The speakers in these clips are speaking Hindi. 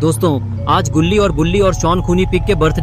दोस्तों, आज गुल्ली और बुल्ली और शॉन खूनी पिग के बर्थडे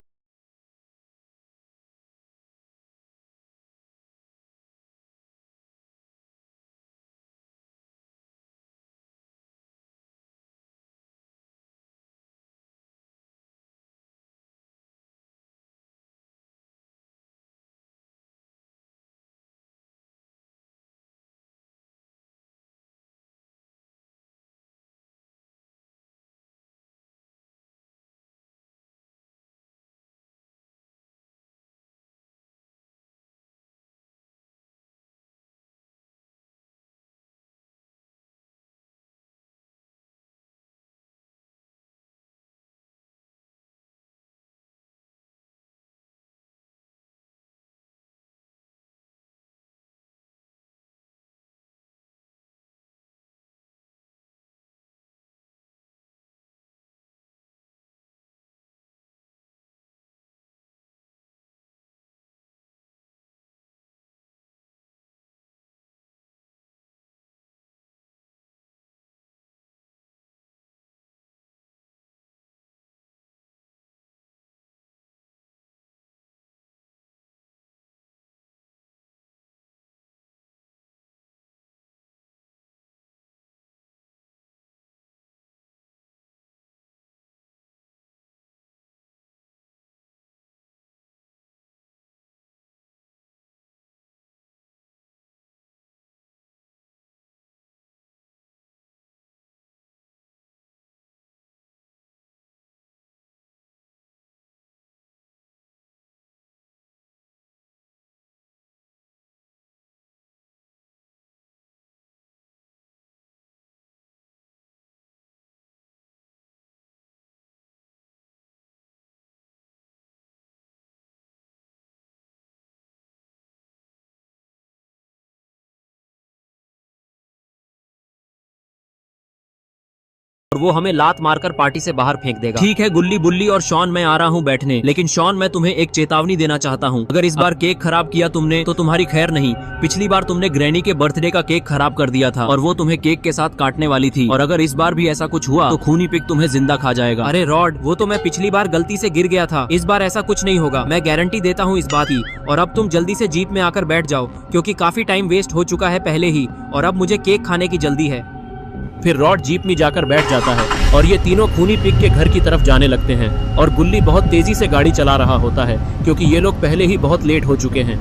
और वो हमें लात मारकर पार्टी से बाहर फेंक देगा। ठीक है गुल्ली, बुल्ली और शॉन, मैं आ रहा हूँ बैठने, लेकिन शॉन मैं तुम्हें एक चेतावनी देना चाहता हूँ। अगर इस बार केक खराब किया तुमने तो तुम्हारी खैर नहीं। पिछली बार तुमने ग्रैनी के बर्थडे का केक खराब कर दिया था और वो तुम्हें केक के साथ काटने वाली थी, और अगर इस बार भी ऐसा कुछ हुआ तो खूनी पिग तुम्हें जिंदा खा जाएगा। अरे रॉड, वो तो मैं पिछली बार गलती से गिर गया था, इस बार ऐसा कुछ नहीं होगा, मैं गारंटी देता हूँ इस बात की। और अब तुम जल्दी से जीप में आकर बैठ जाओ, क्योंकि काफी टाइम वेस्ट हो चुका है पहले ही, और अब मुझे केक खाने की जल्दी है। फिर रॉड जीप में जाकर बैठ जाता है और ये तीनों खूनी पिग के घर की तरफ जाने लगते हैं, और गुल्ली बहुत तेजी से गाड़ी चला रहा होता है क्योंकि ये लोग पहले ही बहुत लेट हो चुके हैं।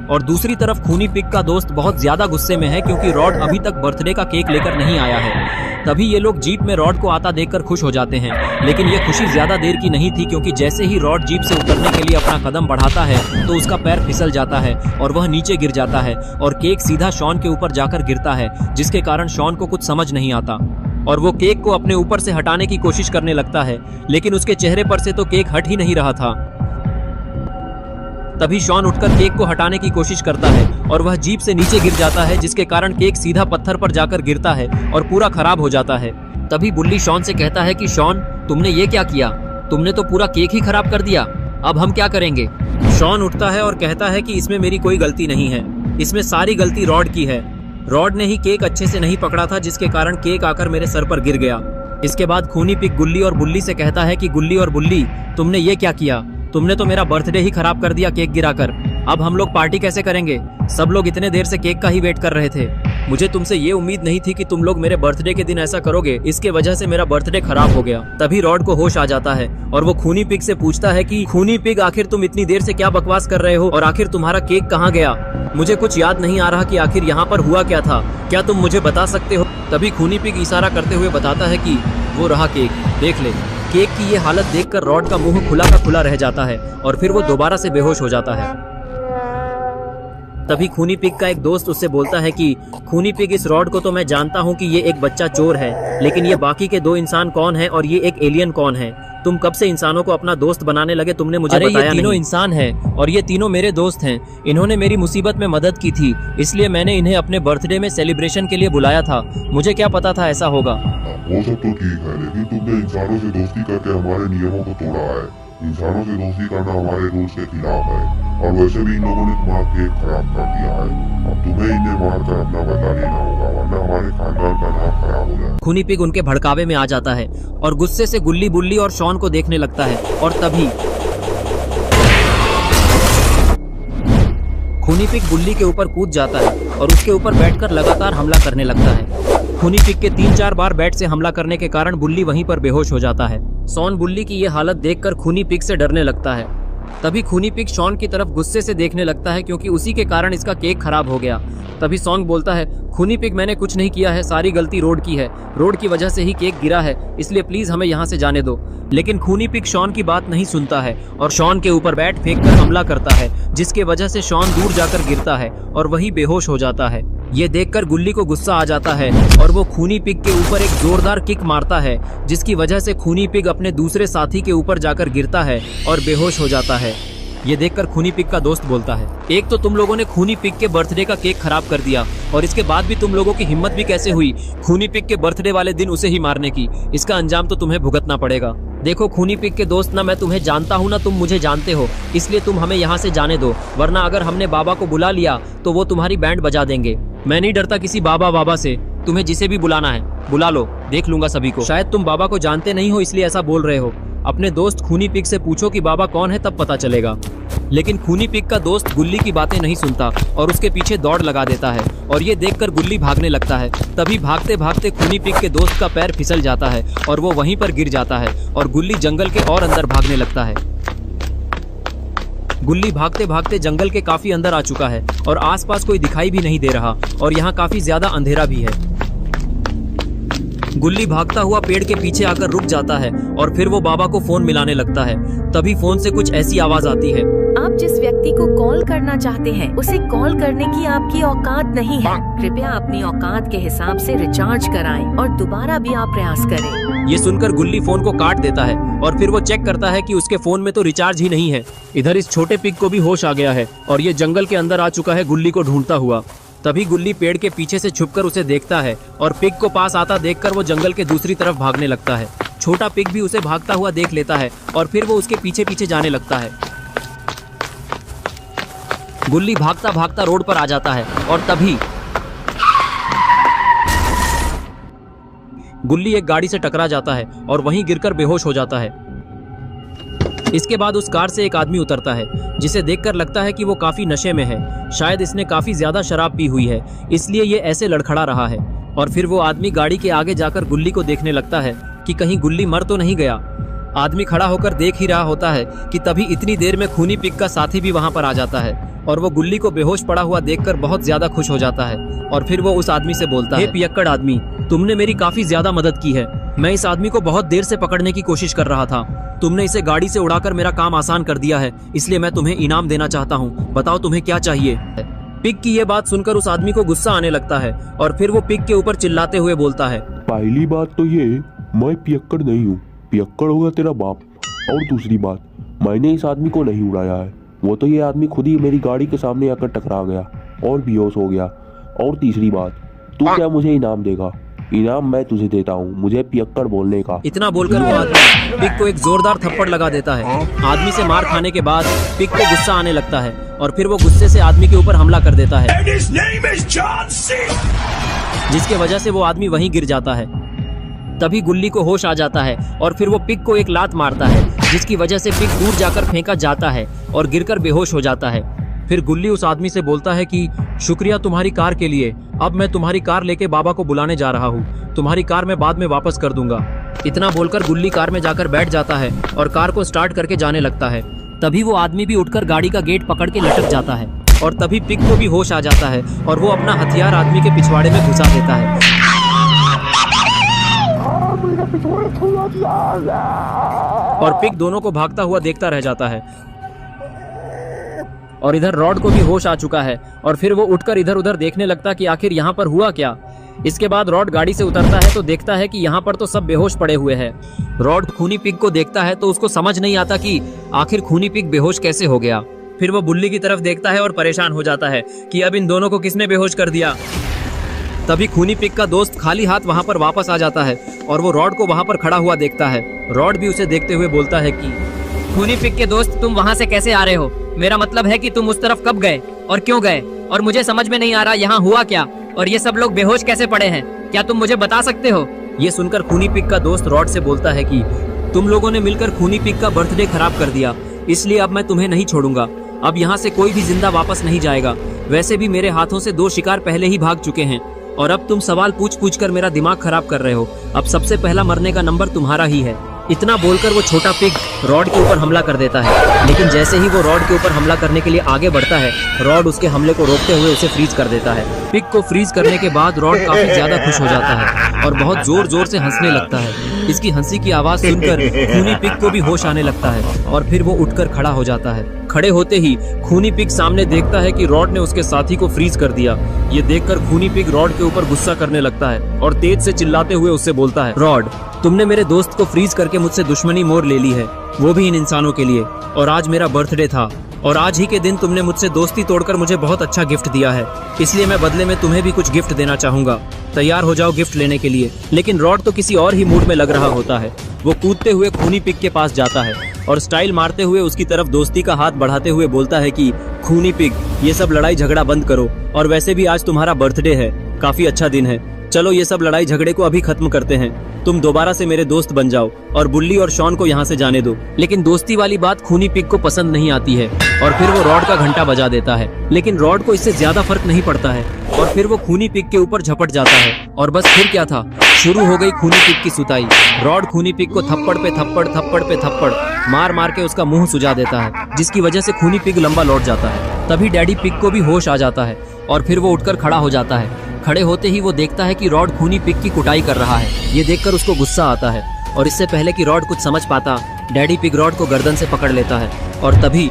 और दूसरी तरफ खूनी पिग का दोस्त बहुत ज्यादा गुस्से में है क्योंकि रॉड अभी तक बर्थडे का केक लेकर नहीं आया है। तभी ये लोग जीप में रॉड को आता देखकर खुश हो जाते हैं, लेकिन ये खुशी ज्यादा देर की नहीं थी, क्योंकि जैसे ही रॉड जीप से उतरने के लिए अपना कदम बढ़ाता है तो उसका पैर फिसल जाता है और वह नीचे गिर जाता है, और केक सीधा शॉन के ऊपर जाकर गिरता है, जिसके कारण शॉन को कुछ समझ नहीं आता और वो केक को अपने ऊपर से हटाने की कोशिश करने लगता है, लेकिन उसके चेहरे पर से तो केक हट ही नहीं रहा था। तभी शॉन उठकर केक को हटाने की कोशिश करता है और वह जीप से नीचे गिर जाता है, जिसके कारण केक सीधा पत्थर पर जाकर गिरता है और पूरा खराब हो जाता है। तभी बुल्ली शॉन से कहता है कि शॉन, तुमने ये क्या किया? तुमने तो पूरा केक ही खराब कर दिया, अब हम क्या करेंगे? शॉन उठता है और कहता है कि इसमें मेरी कोई गलती नहीं है, इसमें सारी गलती रॉड की है। रॉड ने ही केक अच्छे से नहीं पकड़ा था, जिसके कारण केक आकर मेरे सर पर गिर गया। इसके बाद खूनी पिग गुल्ली और बुल्ली से कहता है कि गुल्ली और बुल्ली, तुमने ये क्या किया? तुमने तो मेरा बर्थडे ही खराब कर दिया केक गिराकर। अब हम लोग पार्टी कैसे करेंगे? सब लोग इतने देर से केक का ही वेट कर रहे थे। मुझे तुमसे ये उम्मीद नहीं थी कि तुम लोग मेरे बर्थडे के दिन ऐसा करोगे, इसके वजह से मेरा बर्थडे खराब हो गया। तभी रॉड को होश आ जाता है और वो खूनी पिग से पूछता है कि खूनी पिग, आखिर तुम इतनी देर से क्या बकवास कर रहे हो और आखिर तुम्हारा केक कहाँ गया? मुझे कुछ याद नहीं आ रहा कि आखिर यहाँ पर हुआ क्या था, क्या तुम मुझे बता सकते हो? तभी खूनी पिग इशारा करते हुए बताता है कि वो रहा केक, देख ले। केक की ये हालत देखकर रॉड का मुंह खुला का खुला रह जाता है और फिर वो दोबारा से बेहोश हो जाता है। तभी खूनी पिग का एक दोस्त उससे बोलता है कि खूनी पिग, इस रॉड को तो मैं जानता हूँ कि ये एक बच्चा चोर है, लेकिन ये बाकी के दो इंसान कौन है और ये एक एलियन कौन है? तुम कब से इंसानों को अपना दोस्त बनाने लगे, तुमने मुझे बताया नहीं। ये तीनों इंसान हैं और ये तीनों मेरे दोस्त हैं। इन्होंने मेरी मुसीबत में मदद की थी, इसलिए मैंने इन्हें अपने बर्थडे में सेलिब्रेशन के लिए बुलाया था। मुझे क्या पता था ऐसा होगा। वो सब तो ठीक है, लेकिन तुमने इंसानों से दोस्ती करके हमारे नियमों को तोड़ा है। इंसानों से दोस्ती करना हमारे रूल्स के खिलाफ है, और वैसे भी इन लोगों ने तुम्हारा केक खराब कर दिया है। अब तुम्हें इन्हें मारकर अपना बदला लेना होगा, वरना हमारे खानदान का नाम खराब हो जाए। खूनी पिग उनके भड़कावे में आ जाता है और गुस्से से गुल्ली बुल्ली और शॉन को देखने लगता है, और तभी खूनी पिग बुल्ली के ऊपर कूद जाता है और उसके ऊपर बैठकर लगातार हमला करने लगता है। खूनी पिग के 3-4 बार बैट से हमला करने के कारण बुल्ली वहीं पर बेहोश हो जाता है। शॉन बुल्ली की ये हालत देखकर खूनी पिग से डरने लगता है। तभी खूनी पिग शॉन की तरफ गुस्से से देखने लगता है, क्योंकि उसी के कारण इसका केक खराब हो गया। तभी शॉन बोलता है, खूनी पिग मैंने कुछ नहीं किया है, सारी गलती रोड की है, रोड की वजह से ही केक गिरा है, इसलिए प्लीज हमें यहाँ से जाने दो। लेकिन खूनी पिग शॉन की बात नहीं सुनता है और शॉन के ऊपर बैट फेंक कर हमला करता है, जिसके वजह से शॉन दूर जाकर गिरता है और वही बेहोश हो जाता है। ये देखकर गुल्ली को गुस्सा आ जाता है और वो खूनी पिग के ऊपर एक जोरदार किक मारता है, जिसकी वजह से खूनी पिग अपने दूसरे साथी के ऊपर जाकर गिरता है और बेहोश हो जाता है। ये देखकर खूनी पिग का दोस्त बोलता है, एक तो तुम लोगों ने खूनी पिग के बर्थडे का केक खराब कर दिया, और इसके बाद भी तुम लोगों की हिम्मत भी कैसे हुई खूनी पिग के बर्थडे वाले दिन उसे ही मारने की। इसका अंजाम तो तुम्हें भुगतना पड़ेगा। देखो खूनी पिग के दोस्त, ना मैं तुम्हें जानता हूँ ना तुम मुझे जानते हो, इसलिए तुम हमें यहाँ से जाने दो, वरना अगर हमने बाबा को बुला लिया तो वो तुम्हारी बैंड बजा देंगे। मैं नहीं डरता किसी बाबा से, तुम्हें जिसे भी बुलाना है बुला लो, देख लूंगा सभी को। शायद तुम बाबा को जानते नहीं हो इसलिए ऐसा बोल रहे हो। अपने दोस्त खूनी पिग से पूछो कि बाबा कौन है, तब पता चलेगा। लेकिन खूनी पिग का दोस्त गुल्ली की बातें नहीं सुनता और उसके पीछे दौड़ लगा देता है, और ये देखकर गुल्ली भागने लगता है। तभी भागते भागते खूनी पिग के दोस्त का पैर फिसल जाता है और वो वहीं पर गिर जाता है, और गुल्ली जंगल के और अंदर भागने लगता है। गुल्ली भागते भागते जंगल के काफी अंदर आ चुका है और आसपास कोई दिखाई भी नहीं दे रहा, और यहाँ काफी ज्यादा अंधेरा भी है। गुल्ली भागता हुआ पेड़ के पीछे आकर रुक जाता है और फिर वो बाबा को फोन मिलाने लगता है। तभी फोन से कुछ ऐसी आवाज आती है, आप जिस व्यक्ति को कॉल करना चाहते हैं उसे कॉल करने की आपकी औकात नहीं है। कृपया अपनी औकात के हिसाब से रिचार्ज कराएं और दोबारा भी आप प्रयास करें। ये सुनकर गुल्ली फोन को काट देता है और फिर वो चेक करता है कि उसके फोन में तो रिचार्ज ही नहीं है। इधर इस छोटे पिग को भी होश आ गया है और ये जंगल के अंदर आ चुका है गुल्ली को ढूंढता हुआ। तभी गुल्ली पेड़ के पीछे से छुपकर उसे देखता है और पिग को पास आता देखकर वो जंगल के दूसरी तरफ भागने लगता है। छोटा पिग भी उसे भागता हुआ देख लेता है और फिर वो उसके पीछे पीछे जाने लगता है। गुल्ली भागता भागता रोड पर आ जाता है और तभी गुल्ली एक गाड़ी से टकरा जाता है और वहीं गिरकर बेहोश हो जाता है। इसके बाद उस कार से एक आदमी उतरता है, जिसे देखकर लगता है कि वो काफी नशे में है। शायद इसने काफी ज्यादा शराब पी हुई है, इसलिए ये ऐसे लड़खड़ा रहा है। और फिर वो आदमी गाड़ी के आगे जाकर गुल्ली को देखने लगता है कि कहीं गुल्ली मर तो नहीं गया। आदमी खड़ा होकर देख ही रहा होता है कि तभी इतनी देर में खूनी पिग का साथी भी वहां पर आ जाता है और वो गुल्ली को बेहोश पड़ा हुआ देखकर बहुत ज्यादा खुश हो जाता है। और फिर वो उस आदमी से बोलता है, हे पियक्कड़ आदमी, तुमने मेरी काफी ज्यादा मदद की है। मैं इस आदमी को बहुत देर से पकड़ने की कोशिश कर रहा था। तुमने इसे गाड़ी से उड़ाकर मेरा काम आसान कर दिया है, इसलिए मैं तुम्हें इनाम देना चाहता हूँ। बताओ तुम्हें क्या चाहिए। पिग की ये बात सुनकर उस आदमी को गुस्सा आने लगता है और फिर वो पिग के ऊपर चिल्लाते हुए बोलता है, पहली बात तो ये, मैं पियक्कड़ नहीं हूँ, पियक्कड़ होगा तेरा बाप। और दूसरी बात, मैंने इस आदमी को नहीं उड़ाया है, वो तो ये आदमी खुद ही मेरी गाड़ी के सामने आकर टकरा गया और बेहोश हो गया। और तीसरी बात, तू क्या मुझे इनाम देगा? इनाम मैं तुझे देता हूँ, मुझे पियक्कड़ बोलने का। इतना बोलकर वो आदमी पिग को एक जोरदार थप्पड़ लगा देता है। आदमी से मार खाने के बाद पिग को गुस्सा आने लगता है और फिर वो गुस्से से आदमी के ऊपर हमला कर देता है, जिसके वजह से वो आदमी वहीं गिर जाता है। तभी गुल्ली को होश आ जाता है और फिर वो पिग को एक लात मारता है, जिसकी वजह से पिग दूर जाकर फेंका जाता है और गिरकर बेहोश हो जाता है। फिर गुल्ली उस आदमी से बोलता है कि शुक्रिया तुम्हारी कार के लिए, अब मैं तुम्हारी कार लेके बाबा को बुलाने जा रहा हूँ, तुम्हारी कार मैं बाद में वापस कर दूंगा। इतना बोलकर गुल्ली कार में जाकर बैठ जाता है और कार को स्टार्ट करके जाने लगता है। तभी वो आदमी भी उठकर गाड़ी का गेट पकड़ के लटक जाता है और तभी पिग को भी होश आ जाता है और वो अपना हथियार आदमी के पिछवाड़े में घुसा देता है। और पिग दोनों को भागता हुआ देखता रह जाता है। और इधर रॉड को भी होश आ चुका है और फिर वो उठकर इधर उधर देखने लगता कि आखिर यहाँ पर हुआ क्या। इसके बाद रॉड गाड़ी से उतरता है तो देखता है कि यहाँ पर तो सब बेहोश पड़े हुए हैं। रॉड खूनी पिग को देखता है तो उसको समझ नहीं आता कि आखिर खूनी पिग बेहोश कैसे हो गया। फिर वो बुल्ली की तरफ देखता है और परेशान हो जाता है कि अब इन दोनों को किसने बेहोश कर दिया। तभी खूनी पिग का दोस्त खाली हाथ वहां पर वापस आ जाता है और वो रॉड को वहां पर खड़ा हुआ देखता है। रॉड भी उसे देखते हुए बोलता है कि खूनी पिग के दोस्त, तुम वहाँ से कैसे आ रहे हो? मेरा मतलब है कि तुम उस तरफ कब गए और क्यों गए? और मुझे समझ में नहीं आ रहा यहाँ हुआ क्या, और ये सब लोग बेहोश कैसे पड़े हैं? क्या तुम मुझे बता सकते हो? ये सुनकर खूनी पिग का दोस्त रॉड से बोलता है कि तुम लोगों ने मिलकर खूनी पिग का बर्थडे खराब कर दिया, इसलिए अब मैं तुम्हें नहीं छोड़ूंगा। अब यहाँ से कोई भी जिंदा वापस नहीं जाएगा। वैसे भी मेरे हाथों से 2 शिकार पहले ही भाग चुके हैं, और अब तुम सवाल पूछ पूछ कर मेरा दिमाग खराब कर रहे हो। अब सबसे पहला मरने का नंबर तुम्हारा ही है। इतना बोलकर वो छोटा पिग रॉड के ऊपर हमला कर देता है, लेकिन जैसे ही वो रॉड के ऊपर हमला करने के लिए आगे बढ़ता है, रॉड उसके हमले को रोकते हुए उसे फ्रीज कर देता है। पिग को फ्रीज करने के बाद रॉड काफी ज्यादा खुश हो जाता है और बहुत जोर जोर से हंसने लगता है। इसकी हंसी की आवाज सुनकर खूनी पिग को भी होश आने लगता है और फिर वो उठकर खड़ा हो जाता है। खड़े होते ही खूनी पिग सामने देखता है कि रॉड ने उसके साथी को फ्रीज कर दिया। ये देखकर खूनी पिग रॉड के ऊपर गुस्सा करने लगता है और तेज से चिल्लाते हुए उससे बोलता है, रॉड, तुमने मेरे दोस्त को फ्रीज करके मुझसे दुश्मनी मोड़ ले ली है, वो भी इन इंसानों के लिए। और आज मेरा बर्थडे था और आज ही के दिन तुमने मुझसे दोस्ती तोड़कर मुझे बहुत अच्छा गिफ्ट दिया है, इसलिए मैं बदले में तुम्हें भी कुछ गिफ्ट देना चाहूंगा। तैयार हो जाओ गिफ्ट लेने के लिए। लेकिन रॉड तो किसी और ही मूड में लग रहा होता है। वो कूदते हुए खूनी पिग के पास जाता है और स्टाइल मारते हुए उसकी तरफ दोस्ती का हाथ बढ़ाते हुए बोलता है कि खूनी पिग, ये सब लड़ाई झगड़ा बंद करो, और वैसे भी आज तुम्हारा बर्थडे है, काफी अच्छा दिन है। चलो ये सब लड़ाई झगड़े को अभी खत्म करते हैं। तुम दोबारा से मेरे दोस्त बन जाओ और बुल्ली और शॉन को यहाँ से जाने दो। लेकिन दोस्ती वाली बात खूनी पिग को पसंद नहीं आती है और फिर वो रॉड का घंटा बजा देता है। लेकिन रॉड को इससे ज्यादा फर्क नहीं पड़ता है और फिर वो खूनी पिग के ऊपर झपट जाता है। और बस फिर क्या था, शुरू हो गई खूनी पिग की सुताई। रॉड खूनी पिग को थप्पड़ पे थप्पड़ मार मार के उसका मुंह सुजा देता है, जिसकी वजह से खूनी पिग लंबा लौट जाता है। तभी डैडी पिग को भी होश आ जाता है और फिर वो उठकर खड़ा हो जाता है। खड़े होते ही वो देखता है कि रॉड खूनी पिग की कुटाई कर रहा है। ये देखकर उसको गुस्सा आता है और इससे पहले कि रॉड कुछ समझ पाता, डैडी पिग रॉड को गर्दन से पकड़ लेता है और तभी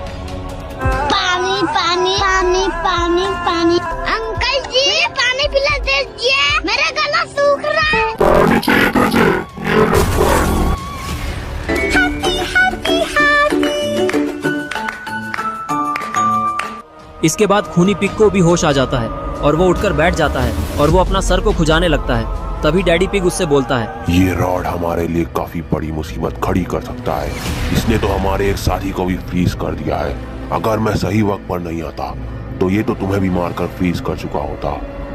पानी पानी पानी पानी पानी अंकल जी पानी पिला दीजिए, मेरा गला सूख रहा है। पानी चाहिए तुझे? हाथी हाथी। इसके बाद खूनी पिग को भी होश आ जाता है और वो उठकर बैठ जाता है और वो अपना सर को खुजाने लगता है। तभी डैडी पिग उससे बोलता है, ये रॉड हमारे लिए काफी बड़ी मुसीबत खड़ी कर सकता है। इसने तो हमारे एक साथी को भी फ्रीज कर दिया है। अगर मैं सही वक्त पर नहीं आता तो ये तो तुम्हें भी मारकर फ्रीज कर चुका होता।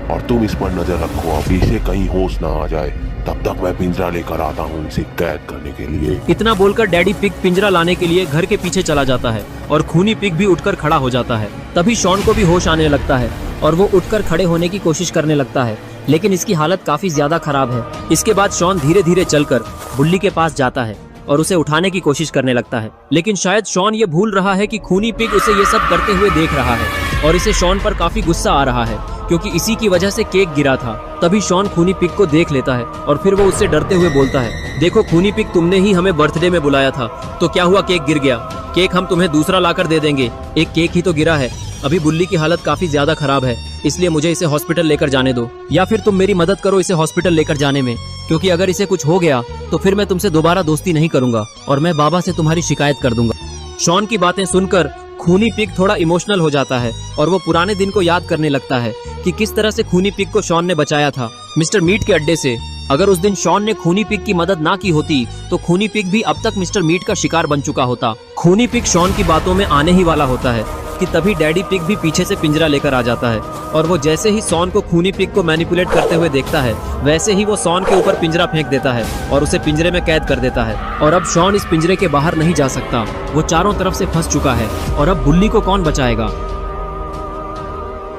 और तुम इस पर नजर रखो, अभी इसे कहीं होश ना आ जाए, तब तक मैं पिंजरा लेकर आता हूँ इसे कैद करने के लिए। इतना बोलकर डैडी पिग पिंजरा लाने के लिए घर के पीछे चला जाता है और खूनी पिग भी उठकर खड़ा हो जाता है। तभी शॉन को भी होश आने लगता है और वो उठकर खड़े होने की कोशिश करने लगता है, लेकिन इसकी हालत काफी ज्यादा खराब है। इसके बाद शॉन धीरे धीरे चलकर बुल्ली के पास जाता है और उसे उठाने की कोशिश करने लगता है। लेकिन शायद शॉन ये भूल रहा है कि खूनी पिग उसे ये सब करते हुए देख रहा है और इसे शॉन पर काफी गुस्सा आ रहा है, क्योंकि इसी की वजह से केक गिरा था। तभी शॉन खूनी पिग को देख लेता है और फिर वो उससे डरते हुए बोलता है, देखो खूनी पिग, तुमने ही हमें बर्थडे में बुलाया था, तो क्या हुआ, केक गिर गया। केक हम तुम्हें दूसरा लाकर दे देंगे, एक केक ही तो गिरा है। अभी बुल्ली की हालत काफी ज्यादा खराब है, इसलिए मुझे इसे हॉस्पिटल लेकर जाने दो, या फिर तुम मेरी मदद करो इसे हॉस्पिटल लेकर जाने में, क्योंकि अगर इसे कुछ हो गया तो फिर मैं तुमसे दोबारा दोस्ती नहीं करूंगा और मैं बाबा से तुम्हारी शिकायत कर दूंगा। शॉन की बातें सुनकर खूनी पिग थोड़ा इमोशनल हो जाता है और वो पुराने दिन को याद करने लगता है कि किस तरह से खूनी पिग को शॉन ने बचाया था मिस्टर मीट के अड्डे से। अगर उस दिन शॉन ने खूनी पिग की मदद ना की होती तो खूनी पिग भी अब तक मिस्टर मीट का शिकार बन चुका होता। खूनी पिग शॉन की बातों में आने ही वाला होता है कि तभी डैडी पिग भी पीछे से पिंजरा लेकर आ जाता है और वो जैसे ही शॉन को खूनी पिग को मैनिपुलेट करते हुए देखता है, वैसे ही वो शॉन के ऊपर पिंजरा फेंक देता है और उसे पिंजरे में कैद कर देता है। और अब शॉन इस पिंजरे के बाहर नहीं जा सकता, वो चारों तरफ से फंस चुका है और अब बुल्ली को कौन बचाएगा।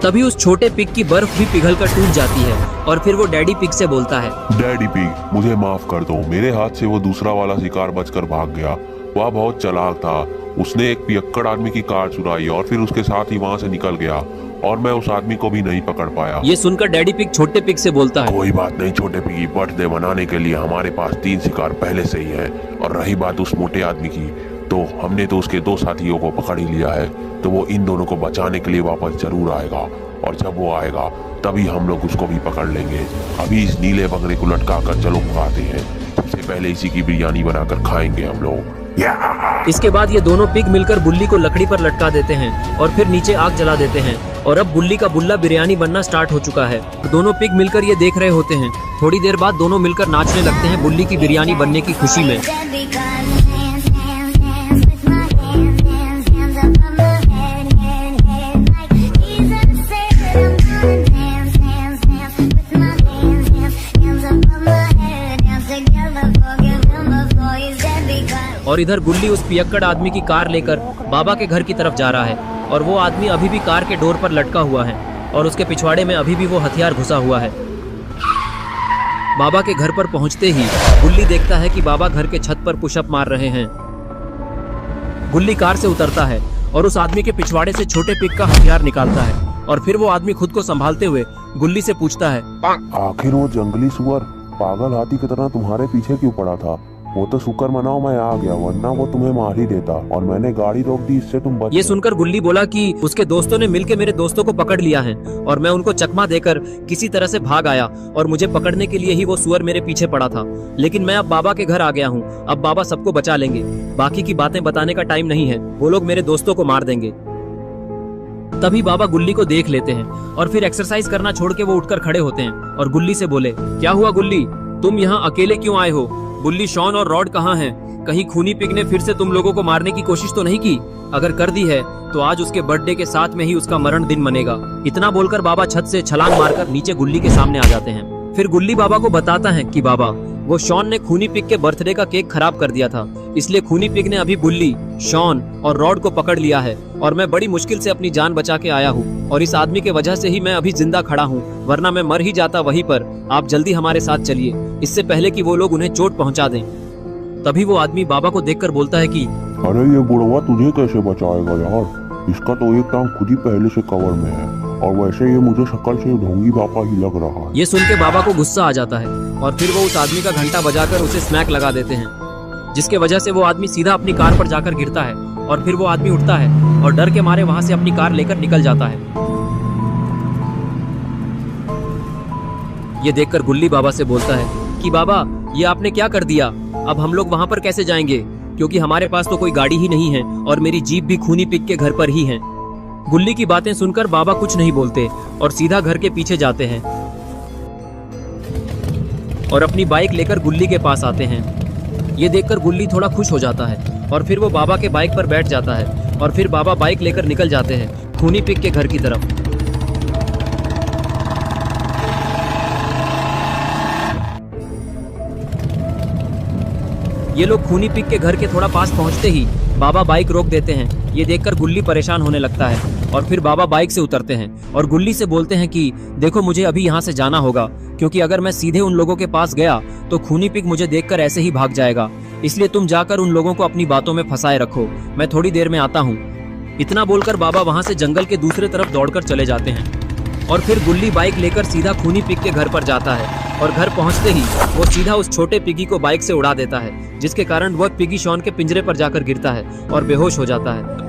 तभी उस छोटे पिग की बर्फ भी पिघलकर टूट जाती है और फिर वो डैडी पिग से बोलता है, डैडी पिग, मुझे माफ कर दो, मेरे हाथ से वो दूसरा वाला शिकार बचकर भाग गया। वह बहुत चालाक था, उसने एक पियक्कड़ आदमी की कार चुराई और फिर उसके साथ ही वहाँ से निकल गया और मैं उस आदमी को भी नहीं पकड़ पाया। ये सुनकर डैडी पिग छोटे पिग से बोलता है, कोई बात नहीं छोटे पिगी, बर्थडे मनाने के लिए हमारे पास 3 शिकार पहले से ही है। और रही बात उस मोटे आदमी की, तो हमने तो उसके 2 साथियों को पकड़ ही लिया है, तो वो इन दोनों को बचाने के लिए वापस जरूर आएगा और जब वो आएगा तभी हम लोग उसको भी पकड़ लेंगे। अभी इस नीले बकरे को लटका कर चलो खाते हैं, सबसे पहले इसी की बिरयानी बनाकर खाएंगे हम लोग। इसके बाद ये दोनों पिग मिलकर बुल्ली को लकड़ी पर लटका देते हैं और फिर नीचे आग जला देते हैं और अब बुल्ली का बुल्ला बिरयानी बनना स्टार्ट हो चुका है। दोनों पिग मिलकर ये देख रहे होते हैं। थोड़ी देर बाद दोनों मिलकर नाचने लगते हैं बुल्ली की बिरयानी बनने की खुशी में। और इधर गुल्ली उस पियक्कड़ आदमी की कार लेकर बाबा के घर की तरफ जा रहा है और वो आदमी अभी भी कार के डोर पर लटका हुआ है और उसके पिछवाड़े में अभी भी वो हथियार घुसा हुआ है। बाबा के घर पर पहुंचते ही गुल्ली देखता है कि बाबा घर के छत पर पुशअप मार रहे हैं। गुल्ली कार से उतरता है और उस आदमी के पिछवाड़े से छोटे पिक का हथियार निकालता है और फिर वो आदमी खुद को संभालते हुए गुल्ली से पूछता है, आखिर वो जंगली सुअर पागल हाथी की तरह तुम्हारे पीछे क्यों पड़ा था? वो तो शुक्र मनाओ मैं आ गया, वरना वो तुम्हें मार ही देता और मैंने गाड़ी रोक दी, इससे तुम बच ये गए। सुनकर गुल्ली बोला कि उसके दोस्तों ने मिलकर मेरे दोस्तों को पकड़ लिया है और मैं उनको चकमा देकर किसी तरह से भाग आया और मुझे पकड़ने के लिए ही वो सुअर मेरे पीछे पड़ा था। लेकिन मैं अब बाबा के घर आ गया हूँ, अब बाबा सबको बचा लेंगे। बाकी की बातें बताने का टाइम नहीं है, वो लोग मेरे दोस्तों को मार देंगे। तभी बाबा गुल्ली को देख लेते हैं और फिर एक्सरसाइज करना छोड़ के वो उठकर खड़े होते हैं और गुल्ली से बोले, क्या हुआ गुल्ली, तुम यहाँ अकेले क्यों आए हो? बुल्ली, शॉन और रॉड कहाँ हैं? कहीं खूनी पिग ने फिर से तुम लोगों को मारने की कोशिश तो नहीं की? अगर कर दी है तो आज उसके बर्थडे के साथ में ही उसका मरण दिन मनेगा। इतना बोलकर बाबा छत से छलांग मारकर नीचे गुल्ली के सामने आ जाते हैं। फिर गुल्ली बाबा को बताता है कि बाबा, वो शॉन ने खूनी पिग के बर्थडे का केक खराब कर दिया था, इसलिए खूनी पिग ने अभी बुल्ली, शॉन और रॉड को पकड़ लिया है और मैं बड़ी मुश्किल से अपनी जान बचा के आया हूँ और इस आदमी के वजह से ही मैं अभी जिंदा खड़ा हूँ, वरना मैं मर ही जाता वहीं पर। आप जल्दी हमारे साथ चलिए, इससे पहले कि वो लोग उन्हें चोट पहुँचा दें। तभी वो आदमी बाबा को देखकर बोलता है कि अरे ये बुढ़वा तुझे कैसे बचाएगा यार? इसका तो एक टांग खुद ही पहले से कवर में है और वैसे ये मुझे शक्ल से ढोंगी पापा ही लग रहा है। ये सुन के बाबा को गुस्सा आ जाता है और फिर वो उस आदमी का घंटा बजाकर उसे स्मैक लगा देते हैं, जिसके वजह से वो आदमी सीधा अपनी कार पर जाकर गिरता है और फिर वो आदमी उठता है और डर के मारे वहां से अपनी कार लेकर निकल जाता है। ये देखकर गुल्ली बाबा से बोलता है कि बाबा, ये आपने क्या कर दिया? अब हम लोग वहां पर कैसे जाएंगे, क्योंकि हमारे पास तो कोई गाड़ी ही नहीं है और मेरी जीप भी खूनी पिग के घर पर ही है। गुल्ली की बातें सुनकर बाबा कुछ नहीं बोलते और सीधा घर के पीछे जाते हैं और अपनी बाइक लेकर गुल्ली के पास आते हैं। ये देखकर गुल्ली थोड़ा खुश हो जाता है और फिर वो बाबा के बाइक पर बैठ जाता है और फिर बाबा बाइक लेकर निकल जाते हैं खूनी पिग के घर की तरफ। ये लोग खूनी पिग के घर के थोड़ा पास पहुंचते ही बाबा बाइक रोक देते हैं। ये देखकर गुल्ली परेशान होने लगता है और फिर बाबा बाइक से उतरते हैं और गुल्ली से बोलते हैं कि देखो, मुझे अभी यहाँ से जाना होगा, क्योंकि अगर मैं सीधे उन लोगों के पास गया तो खूनी पिग मुझे देखकर ऐसे ही भाग जाएगा, इसलिए तुम जाकर उन लोगों को अपनी बातों में फंसाए रखो, मैं थोड़ी देर में आता हूँ। इतना बोलकर बाबा वहाँ से जंगल के दूसरे तरफ दौड़कर चले जाते हैं और फिर गुल्ली बाइक लेकर सीधा खूनी पिग के घर पर जाता है और घर पहुंचते ही वो सीधा उस छोटे पिगी को बाइक से उड़ा देता है, जिसके कारण वह पिगी शॉन के पिंजरे पर जाकर गिरता है और बेहोश हो जाता है।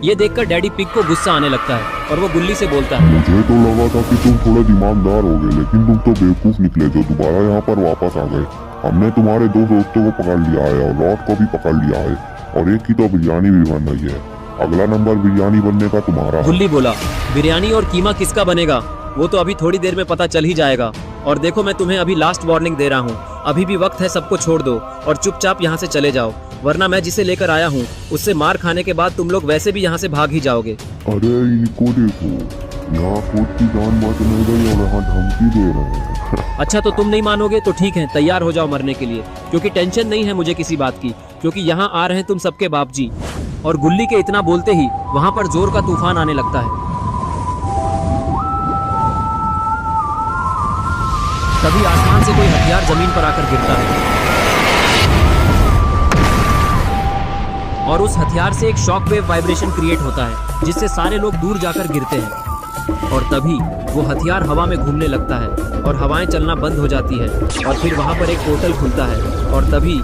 ये देखकर डैडी पिग को गुस्सा आने लगता है और वो गुल्ली से बोलता है, मुझे तो लगा था कि तुम थोड़े दिमागदार होगे, लेकिन तुम तो बेवकूफ निकले जो दोबारा यहाँ पर वापस आ गए। हमने तुम्हारे 2 दोस्तों को पकड़ लिया है और रॉड को भी पकड़ लिया है और एक की तो बिरयानी भी बन रही है। अगला नंबर बिरयानी बनने का तुम्हारा है। गुल्ली बोला, बिरयानी और कीमा किसका बनेगा वो तो अभी थोड़ी देर में पता चल ही जाएगा। और देखो, मैं तुम्हें अभी लास्ट वार्निंग दे रहा हूँ, अभी भी वक्त है, सबको छोड़ दो और चुपचाप यहाँ से चले जाओ, वरना मैं जिसे लेकर आया हूँ उससे मार खाने के बाद तुम लोग वैसे भी यहाँ से भाग ही जाओगे। अरे इनको देखो, यहाँ खुद की जान बचने गई और यहाँ धमकी दे रहे हैं। अच्छा, तो तुम नहीं मानोगे तो ठीक है, तैयार हो जाओ मरने के लिए, क्योंकि टेंशन नहीं है मुझे किसी बात की, क्योंकि यहाँ आ रहे हैं तुम सबके बाप जी। और गुल्ली के इतना बोलते ही वहाँ पर जोर का तूफान आने लगता है। तभी आसमान से कोई हथियार जमीन पर आकर गिरता है और उस हथियार से एक शॉक वेव वाइब्रेशन क्रिएट होता है, जिससे सारे लोग दूर जाकर गिरते हैं। और तभी वो हथियार हवा में घूमने लगता है और हवाएं चलना बंद हो जाती है और फिर वहां पर एक पोर्टल खुलता है और तभी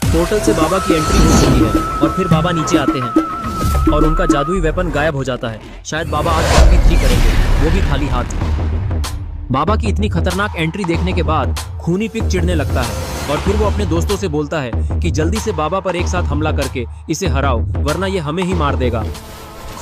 पोर्टल से बाबा की एंट्री हो चुकी है और फिर बाबा नीचे आते हैं और उनका जादुई वेपन गायब हो जाता है। शायद बाबा आज काफी ठीक करेंगे, वो भी खाली हाथ। बाबा की इतनी खतरनाक एंट्री देखने के बाद खूनी पिग चिढ़ने लगता है और फिर वो अपने दोस्तों से बोलता है कि जल्दी से बाबा पर एक साथ हमला करके इसे हराओ, वरना ये हमें ही मार देगा।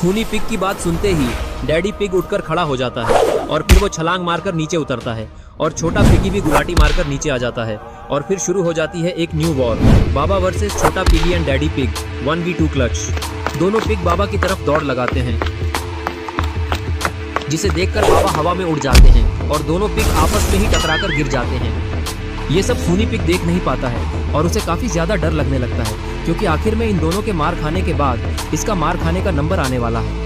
खूनी पिग की बात सुनते ही डैडी पिग उठकर खड़ा हो जाता है और फिर वो छलांग मारकर नीचे उतरता है और छोटा पिगी भी गुलाटी मारकर नीचे आ जाता है और फिर शुरू हो जाती है एक न्यू वॉर। बाबा वर्सेस छोटा piggy and daddy pig 1v2 clutch. दोनों पिग बाबा की तरफ दौड़ लगाते हैं, जिसे देखकर बाबा हवा में उड़ जाते हैं और दोनों पिग आपस में ही टकराकर गिर जाते हैं। ये सब खूनी पिग देख नहीं पाता है और उसे काफी ज्यादा डर लगने लगता है, क्योंकि आखिर में इन दोनों के मार खाने के बाद इसका मार खाने का नंबर आने वाला है।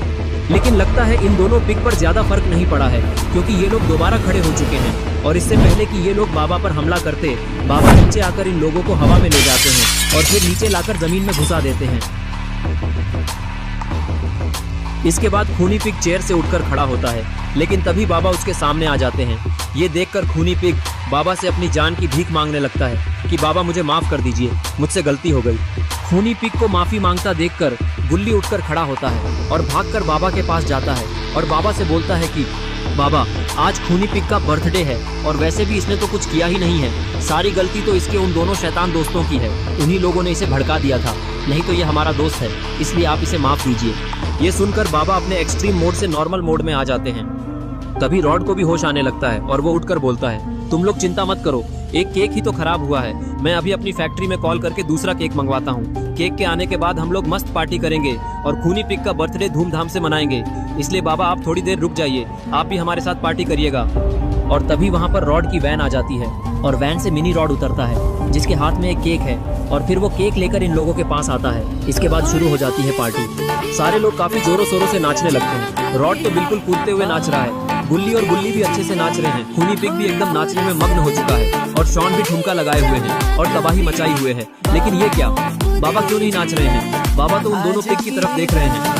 लेकिन लगता है इन दोनों पिग पर ज्यादा फर्क नहीं पड़ा है, क्योंकि ये लोग दोबारा खड़े हो चुके हैं और इससे पहले कि ये लोग बाबा पर हमला करते, बाबा नीचे आकर इन लोगों को हवा में ले जाते हैं और फिर नीचे लाकर जमीन में घुसा देते हैं। इसके बाद खूनी पिग चेयर से उठकर खड़ा होता है, लेकिन तभी बाबा उसके सामने आ जाते हैं। ये देखकर खूनी पिग बाबा से अपनी जान की भीख मांगने लगता है कि बाबा मुझे माफ कर दीजिए, मुझसे गलती हो गई। खूनी पिग को माफी मांगता देखकर गुल्ली उठकर खड़ा होता है और भागकर बाबा के पास जाता है और बाबा से बोलता है कि बाबा, आज खूनी पिग का बर्थडे है और वैसे भी इसने तो कुछ किया ही नहीं है, सारी गलती तो इसके उन दोनों शैतान दोस्तों की है, उन्हीं लोगों ने इसे भड़का दिया था, नहीं तो ये हमारा दोस्त है, इसलिए आप इसे माफ कीजिए। ये सुनकर बाबा अपने एक्सट्रीम मोड से नॉर्मल मोड में आ जाते हैं। तभी रॉड को भी होश आने लगता है और वो उठकर बोलता है, तुम लोग चिंता मत करो, एक केक ही तो खराब हुआ है, मैं अभी अपनी फैक्ट्री में कॉल करके दूसरा केक मंगवाता हूँ। केक के आने के बाद हम लोग मस्त पार्टी करेंगे और खूनी पिग का बर्थडे धूमधाम से मनाएंगे, इसलिए बाबा आप थोड़ी देर रुक जाइए, आप भी हमारे साथ पार्टी करिएगा। और तभी वहाँ पर रॉड की वैन आ जाती है और वैन से मिनी रॉड उतरता है, जिसके हाथ में एक केक है और फिर वो केक लेकर इन लोगों के पास आता है। इसके बाद शुरू हो जाती है पार्टी। सारे लोग काफी जोरों शोरों से नाचने लगते हैं। रॉड तो बिल्कुल कूदते हुए नाच रहा है, गुल्ली और गुल्ली भी अच्छे से नाच रहे हैं, खूनी पिग भी एकदम नाचने में मग्न हो चुका है और शॉन भी ठुमका लगाए हुए हैं और तबाही मचाई हुए है। लेकिन ये क्या, बाबा क्यों नहीं नाच रहे हैं? बाबा तो उन दोनों पिग की तरफ देख रहे हैं।